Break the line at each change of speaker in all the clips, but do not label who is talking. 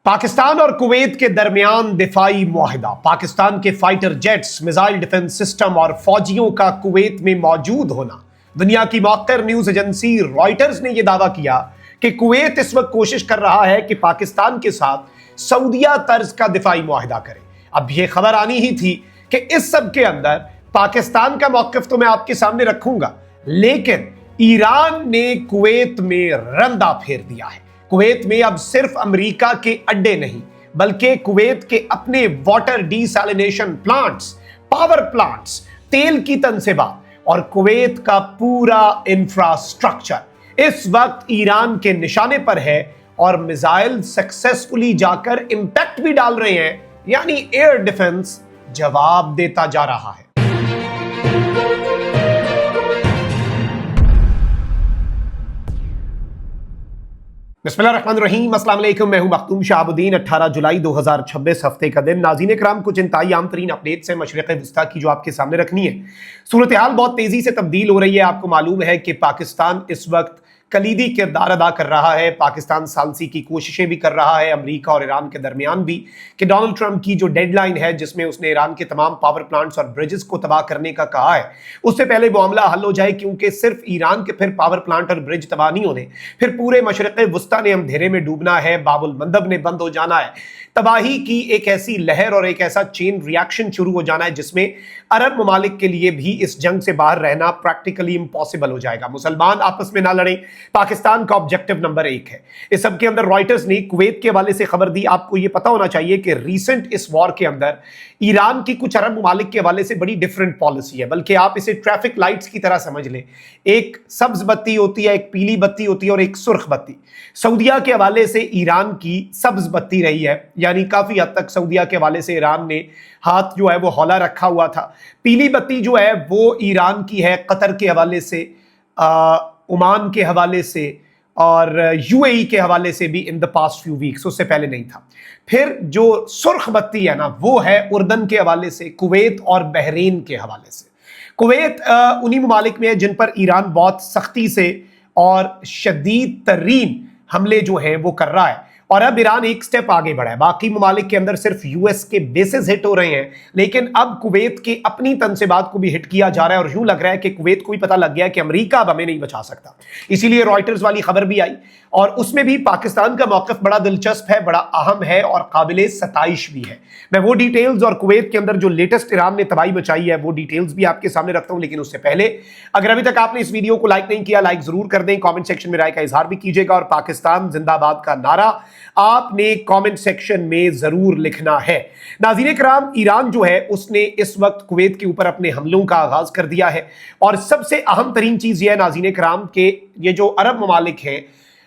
पाकिस्तान और कुवैत के दरमियान दिफाई मुआहिदा। पाकिस्तान के fighter jets, missile defence system और फौजियों का कुवैत में मौजूद होना। दुनिया की मौक़िर न्यूज एजेंसी रॉयटर्स ने यह दावा किया कि कुवैत इस वक्त कोशिश कर रहा है कि पाकिस्तान के साथ सऊदिया तर्ज का दिफाई मुआहिदा करे। अब यह खबर आनी ही थी कि इस सब के अंदर पाकिस्तान का मौक़िफ़ तो मैं आपके सामने रखूंगा, लेकिन ईरान ने कुवैत में रंदा फेर दिया है। कुवैत में अब सिर्फ अमेरिका के अड्डे नहीं, बल्कि कुवैत के अपने water desalination plants, power plants, तेल की तनसीबात और कुवैत का पूरा इंफ्रास्ट्रक्चर इस वक्त ईरान के निशाने पर है और मिसाइल सक्सेसफुली जाकर इंपैक्ट भी डाल रहे हैं, यानी एयर डिफेंस जवाब देता जा रहा है। बिस्मिल्लाहिर्रहमानिर्रहीम, अस्सलाम वालेकुम। मैं हूं मखदूम शहाबुद्दीन। 18 जुलाई 2026 हफ्ते का दिन। नाज़रीन कराम, कुछ इंतहाई आम तरीन अपडेट से मशरिक़ वस्ता की जो आपके सामने रखनी है। सूरत हाल बहुत तेज़ी से तब्दील हो रही है। आपको मालूम है कि पाकिस्तान इस वक्त कलीदी किरदार अदा कर रहा है। पाकिस्तान सालसी की कोशिशें भी कर रहा है अमेरिका और ईरान के दरमियान भी, कि डोनाल्ड ट्रंप की जो डेडलाइन है जिसमें उसने ईरान के तमाम पावर प्लांट्स और ब्रिजेस को तबाह करने का कहा है, उससे पहले मामला हल हो जाए, क्योंकि सिर्फ ईरान के फिर पावर प्लांट और ब्रिज तबाह नहीं होने, फिर पूरे मशरिक़ वस्ता ने अंधेरे में डूबना है, बाबुल मंदब ने बंद हो जाना है, तबाही की एक ऐसी लहर और एक ऐसा चेन रिएक्शन शुरू हो जाना है जिसमें अरब ममालिक के लिए भी इस जंग से बाहर रहना प्रैक्टिकली इम्पॉसिबल हो जाएगा। मुसलमान आपस में ना लड़ें, पाकिस्तान का ऑब्जेक्टिव नंबर 1 है। इस सब के अंदर रॉयटर्स ने कुवैत के हवाले से खबर दी। आपको यह पता होना चाहिए कि रीसेंट इस वॉर के अंदर ईरान की कुछ अरब ममालिक के हवाले से बड़ी डिफरेंट पॉलिसी है, बल्कि आप इसे ट्रैफिक लाइट्स की तरह समझ लें। एक सब्ज बत्ती होती है, एक पीली बत्ती होती है और एक सुर्ख बत्ती। सऊदिया के हवाले से ईरान की सब्ज बत्ती रही है, यानी काफी हद तक सऊदिया के हवाले से ईरान ने हाथ जो है वो हौला रखा हुआ था। पीली बत्ती जो है वो ईरान की है कतर के हवाले से, ओमान के हवाले से और यूएई के हवाले से भी in the past few weeks, उससे पहले नहीं था। फिर जो सुर्ख बत्ती है ना, वो है उर्दन के हवाले से, कुवैत और बहरीन के हवाले से। कुवैत उन्हीं ममालिक में है जिन पर ईरान बहुत सख्ती से और शदीद तरीन हमले जो है वो कर रहा है। और अब ईरान एक स्टेप आगे बढ़ा है। बाकी ममालिक के अंदर सिर्फ यूएस के बेसिस हिट हो रहे हैं, लेकिन अब कुवैत की अपनी तनसीबात को भी हिट किया जा रहा है। और यूं लग रहा है कि कुवैत को भी पता लग गया है कि अमेरिका अब हमें नहीं बचा सकता। इसीलिए रॉयटर्स वाली खबर भी आई और उसमें भी पाकिस्तान का मौक़िफ़ बड़ा दिलचस्प है, बड़ा अहम है और काबिले सताइश भी है। मैं वो डिटेल्स और कुवैत के अंदर जो लेटेस्ट ईरान ने तबाही मचाई है वो डिटेल्स भी आपके सामने रखता हूं। लेकिन उससे पहले अगर अभी तक आपने इस वीडियो को लाइक नहीं किया, लाइक जरूर कर दें, कमेंट सेक्शन में राय का इजहार भी कीजिएगा और पाकिस्तान जिंदाबाद का नारा आपने कमेंट सेक्शन में जरूर लिखना है। नाज़रीन कराम, ईरान जो है उसने इस वक्त कुवैत के ऊपर अपने हमलों का आगाज कर दिया है और सबसे अहम तरीन चीज यह है नाज़रीन कराम के ये जो अरब ममालिक हैं,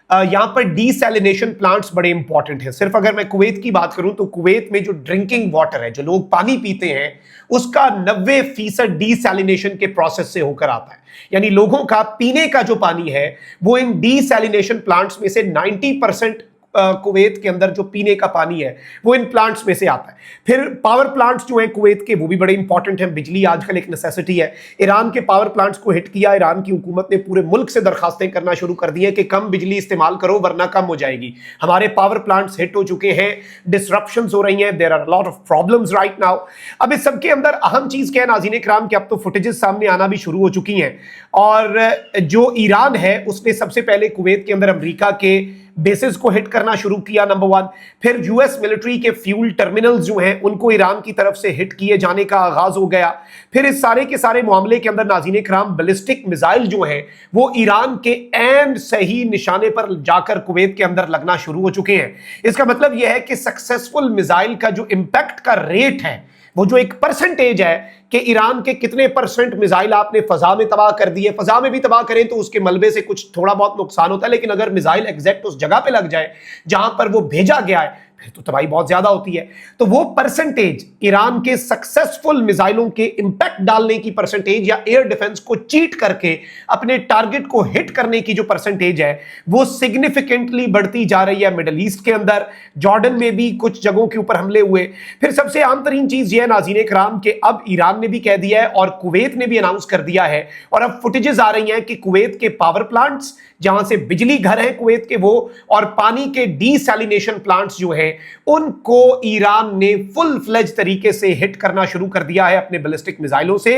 यहां पर डिसैलिनेशन प्लांट्स बड़े इंपॉर्टेंट हैं। सिर्फ अगर मैं कुवैत की बात करूं तो कुवैत में जो ड्रिंकिंग वाटर है, जो लोग पानी पीते हैं, उसका 90% डिसैलिनेशन के प्रोसेस से होकर आता है। यानी लोगों का पीने का जो पानी है वो इन डिसैलिनेशन प्लांट्स में से 90% कुवैत के अंदर जो पीने का पानी है वो इन प्लांट्स में से आता है। फिर पावर प्लांट्स जो हैं कुवैत के, वो भी बड़े इंपॉर्टेंट हैं। बिजली आजकल एक नेसेसिटी है। ईरान के पावर प्लांट्स को हिट किया। ईरान की हुकूमत ने पूरे मुल्क से दरखास्तें करना शुरू कर दी है कि कम बिजली इस्तेमाल करो वरना कम हो जाएगी। हमारे पावर प्लांट्स हिट हो चुके हैं, डिसरप्शंस हो रही हैं, there are lot of problems right now. अब इस सब के अंदर अहम चीज क्या है नाज़रीन कराम, कि अब तो फुटेजेस सामने आना भी शुरू हो चुकी हैं और जो ईरान है उसने सबसे पहले कुवैत के अंदर अमेरिका के बेसिस को हिट करना शुरू किया, नंबर 1। फिर यूएस मिलिट्री के फ्यूल टर्मिनल्स जो हैं उनको ईरान की तरफ से हिट किए जाने का आगाज हो गया। फिर इस सारे के सारे मामले के अंदर नाज़रीन कराम बैलिस्टिक मिसाइल जो हैं वो ईरान के एंड सही निशाने पर जाकर कुवैत के अंदर लगना शुरू हो चुके हैं। इसका मतलब यह है कि सक्सेसफुल मिसाइल का जो इंपैक्ट का रेट है, वो जो एक परसेंटेज है कि ईरान के कितने परसेंट मिसाइल आपने फजा में तबाह कर दिए। फजा में भी तबाह करें तो उसके मलबे से कुछ थोड़ा बहुत नुकसान होता है, लेकिन अगर मिसाइल एग्जैक्ट उस जगह पे लग जाए जहां पर वो भेजा गया है फिर तो तबाही बहुत ज्यादा होती है। तो वो परसेंटेज ईरान के सक्सेसफुल मिसाइलों के इंपैक्ट डालने की परसेंटेज या एयर डिफेंस को चीट करके अपने टारगेट को हिट करने की जो परसेंटेज है वो सिग्निफिकेंटली बढ़ती जा रही है। मिडिल ईस्ट के अंदर जॉर्डन में भी कुछ जगहों के ऊपर हमले हुए। फिर सबसे आम तरीन चीज यह है नाज़रीन कराम के अब ईरान ने भी कह दिया है और कुवैत ने भी अनाउंस कर दिया है और अब फुटेजेस आ रही हैं कि कुवैत के पावर प्लांट्स जहां से बिजली घर हैं कुवैत के वो, और पानी के डीसैलिनेशन प्लांट्स जो हैं उनको ईरान ने फुल फ्लेज तरीके से हिट करना शुरू कर दिया है अपने बैलिस्टिक मिसाइलों से।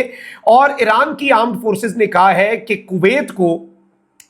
और ईरान की आर्म्ड फोर्सेस ने कहा है कि कुवैत को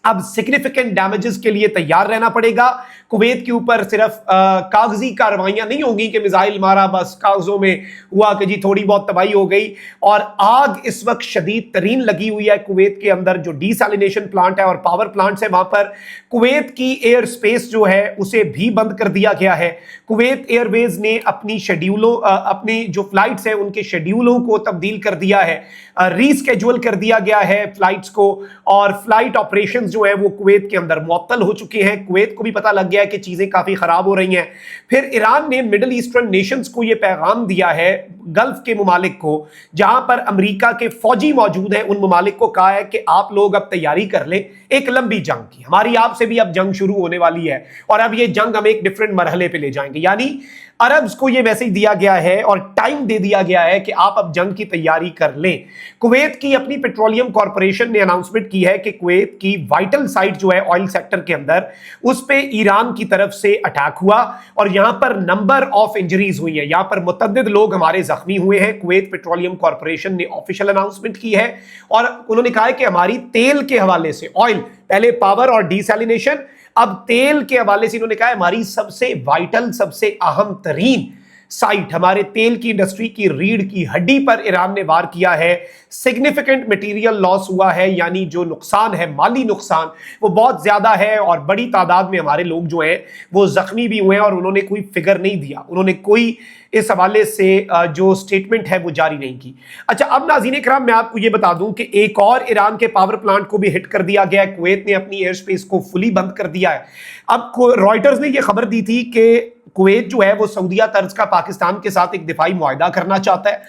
अब सिग्निफिकेंट डैमेजेस के लिए तैयार रहना पड़ेगा। कुवैत के ऊपर सिर्फ कागजी कार्रवाइयां नहीं होंगी कि मिसाइल मारा, बस कागजों में हुआ कि जी थोड़ी बहुत तबाही हो गई। और आग इस वक्त शदीद तरीन लगी हुई है कुवैत के अंदर, जो डीसैलिनेशन प्लांट है और पावर प्लांट्स है वहां पर। कुवैत की एयर स्पेस जो है उसे भी बंद कर दिया गया है। कुवैत एयरवेज ने अपनी शेड्यूलों अपनी जो फ्लाइट्स हैं उनके शेड्यूलों को तब्दील कर दिया है, रीस्केड्यूल कर दिया गया है फ्लाइट्स को, और फ्लाइट ऑपरेशंस जो है वो कुवैत के अंदर मुअत्तल हो चुके हैं। कुवैत को भी पता लग गया है कि चीजें काफी खराब हो रही हैं। फिर ईरान ने मिडिल ईस्टर्न नेशंस को यह पैगाम दिया है, गल्फ के ममालिक को जहां पर अमेरिका के फौजी मौजूद हैं, उन ममालिक को कहा है कि आप लोग अब तैयारी कर लें एक लंबी जंग की। हमारी आपसे भी अब जंग शुरू होने वाली है और अब ये जंग हम एक डिफरेंट मरहले पे ले जाएंगे। यानी अरब्स को यह मैसेज दिया गया है और टाइम दे दिया गया है कि आप अब जंग की तैयारी कर लें। कुवैत की अपनी पेट्रोलियम कॉर्पोरेशन ने अनाउंसमेंट की है कि कुवैत की वाइटल साइट जो है ऑयल सेक्टर के अंदर, उस पे ईरान की तरफ से अटैक हुआ और यहां पर नंबर ऑफ इंजरीज हुई है, यहां पर मुतअद्दिद लोग हमारे जख्मी हुए हैं। कुवैत पेट्रोलियम कॉर्पोरेशन ने ऑफिशियल अनाउंसमेंट की है और उन्होंने कहा है कि हमारी तेल के हवाले से, ऑयल पहले पावर और डीसैलिनेशन, अब तेल के हवाले से इन्होंने कहा हमारी सबसे वाइटल, सबसे अहम तरीन साइट, हमारे तेल की इंडस्ट्री की रीढ़ की हड्डी पर ईरान ने वार किया है। सिग्निफिकेंट मटेरियल लॉस हुआ है, यानी जो नुकसान है, माली नुकसान, वो बहुत ज्यादा है और बड़ी तादाद में हमारे लोग जो हैं वो जख्मी भी हुए हैं और उन्होंने कोई फिगर नहीं दिया, उन्होंने कोई इस हवाले से जो स्टेटमेंट है वो जारी नहीं की। अच्छा, अब नाज़रीन इकराम मैं आपको ये बता दूं कि एक और ईरान के पावर प्लांट को भी हिट कर दिया गया है। कुवैत ने अपनी एयर स्पेस को फुली बंद कर दिया है। अब रॉयटर्स ने यह खबर दी थी कि कुवैत जो है वो सऊदीया तर्ज का पाकिस्तान के साथ एक दिफाई मुआहदा करना चाहता है,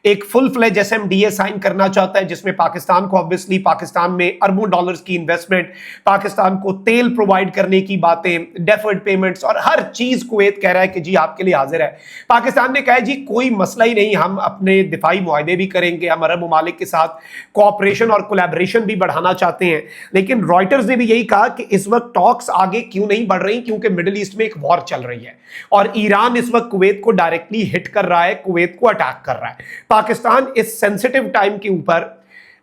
एक फुल फ्लेज SMDA साइन करना चाहता है, जिसमें पाकिस्तान को ऑब्वियसली पाकिस्तान में अरबों डॉलर्स की इन्वेस्टमेंट, पाकिस्तान को तेल प्रोवाइड करने की बातें, डेफर्ड पेमेंट्स और हर चीज कुवैत कह रहा है कि जी आपके लिए हाजिर है। पाकिस्तान ने कहा है जी कोई मसला ही नहीं, हम अपने दिफाई मुआहदे भी करेंगे, हम अरब ममालिक के साथ कोऑपरेशन और कोलैबोरेशन भी बढ़ाना चाहते हैं। लेकिन रॉयटर्स ने भी यही कहा कि इस वक्त टॉक्स आगे क्यों नहीं बढ़ रही, क्योंकि मिडिल ईस्ट में एक वॉर चल रही है और ईरान इस वक्त कुवैत को डायरेक्टली हिट कर रहा है, कुवैत को अटैक कर रहा है। पाकिस्तान इस सेंसिटिव टाइम के ऊपर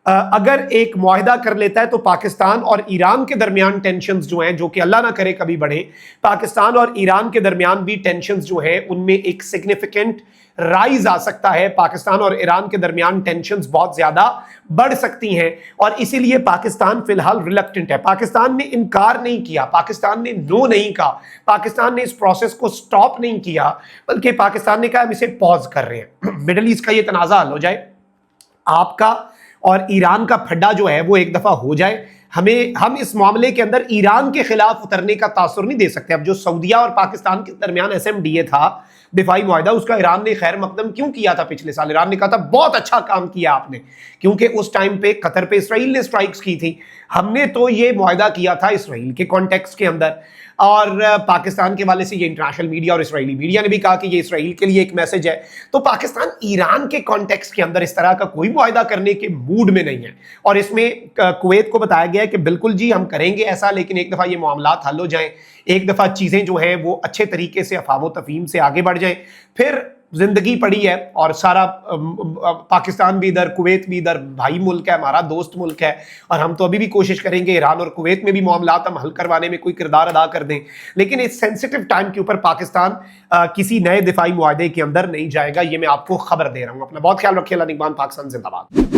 अगर एक मुआहिदा कर लेता है तो पाकिस्तान और ईरान के दरमियान टेंशंस जो हैं, जो कि अल्लाह ना करे कभी बढ़े, पाकिस्तान और ईरान के दरमियान भी टेंशंस जो हैं उनमें एक सिग्निफिकेंट राइज आ सकता है। पाकिस्तान और ईरान के दरमियान टेंशंस बहुत ज्यादा बढ़ सकती हैं और इसीलिए पाकिस्तान फिलहाल रिलक्टेंट है। पाकिस्तान ने इनकार नहीं किया, पाकिस्तान ने नो नहीं कहा, पाकिस्तान ने इस प्रोसेस को स्टॉप नहीं किया, बल्कि पाकिस्तान ने कहा हम इसे पॉज कर रहे हैं। मिडिल ईस्ट का ये तनाज़ा हल हो जाए, आपका और ईरान का फड्डा जो है वो एक दफा हो जाए, हम इस मामले के अंदर ईरान के खिलाफ उतरने का तासुर नहीं दे सकते। अब जो सऊदीया और पाकिस्तान के दरमियान SMDA था, दिफाई मुआहिदा, उसका ईरान ने खैर मकदम क्यों किया था पिछले साल? ईरान ने कहा था बहुत अच्छा काम किया आपने, क्योंकि उस टाइम पे कतर पे इसराइल ने स्ट्राइक्स की थी, हमने तो ये मुआहिदा किया था इसराइल के कॉन्टेक्स्ट के अंदर। और पाकिस्तान के वाले से ये इंटरनेशनल मीडिया और इसराइली मीडिया ने भी कहा कि ये इसराइल के लिए एक मैसेज है। तो पाकिस्तान ईरान के कॉन्टेक्स्ट के अंदर इस तरह का कोई मुआहिदा करने के मूड में नहीं है और इसमें कुवैत को बताया गया है कि बिल्कुल जी हम करेंगे ऐसा, लेकिन एक दफा ये मामलात हल हो जाएं, एक दफा चीजें जो हैं वो अच्छे तरीके से अफाम तफहीम से आगे बढ़ जाएं, फिर जिंदगी पड़ी है और सारा पाकिस्तान भी इधर, कुवैत भी इधर, भाई मुल्क है, हमारा दोस्त मुल्क है और हम तो अभी भी कोशिश करेंगे ईरान और कुवैत में भी मामलात हम हल करवाने में कोई किरदार अदा कर दें। लेकिन इस सेंसिटिव टाइम के ऊपर पाकिस्तान किसी नए दिफाई मुआहदे के अंदर नहीं जाएगा, ये मैं आपको खबर दे रहा हूं। अपना बहुत ख्याल रखिए। अल्लाह निगहबान। पाकिस्तान जिंदाबाद।